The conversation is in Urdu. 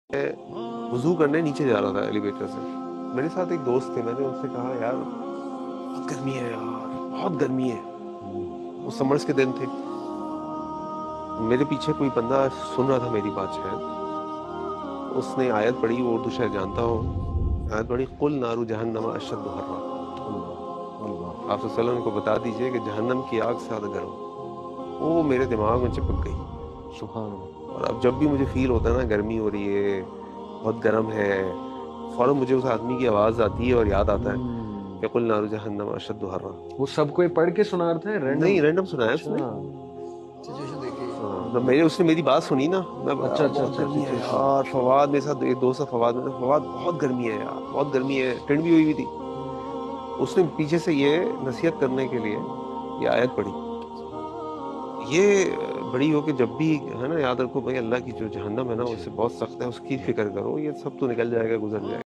وضو کرنے نیچے جا رہا تھا ایلیویٹر سے. میرے ساتھ ایک دوست تھے, میں نے ان سے کہا یار بہت گرمی ہے یار, بہت گرمی ہے. وہ سمرز کے دن تھے. میرے پیچھے کوئی بندہ سن رہا تھا میری بات شاید. اس نے آیت پڑھی, وہ اردو شاید جانتا ہو, آیت پڑھی قل نار جہنم اشد حرا. آپ صلی اللہ علیہ وسلم کو بتا دیجئے کہ جہنم کی آگ سے زیادہ گرم. وہ میرے دماغ میں چپک گئی. سبحان اللہ. اور اب جب بھی مجھے فیل ہوتا ہے نا گرمی ہو رہی ہے, بہت گرم ہے, فوراً مجھے اس آدمی کی آواز آتی ہے اور یاد آتا ہے کہ قل نار جہنم اشد حرا. وہ سب کو پڑھ کے سنا رہا تھا نہیں, رینڈم سنایا اس نے. میرے اس نے میری بات سنی نا, میں بہت گرمی ہے یار. فواد میرے ساتھ ایک دوست ہے فواد, میں فواد بہت گرمی ہے یار, بہت گرمی ہے. ٹھنڈ بھی ہوئی تھی. اس نے پیچھے سے یہ نصیحت کرنے کے لیے یہ آیت پڑھی. یہ بڑی ہو کہ جب بھی ہے نا یاد رکھو بھائی اللہ کی جو جہنم ہے نا اس سے بہت سخت ہے, اس کی فکر کرو, یہ سب تو نکل جائے گا, گزر جائے گا.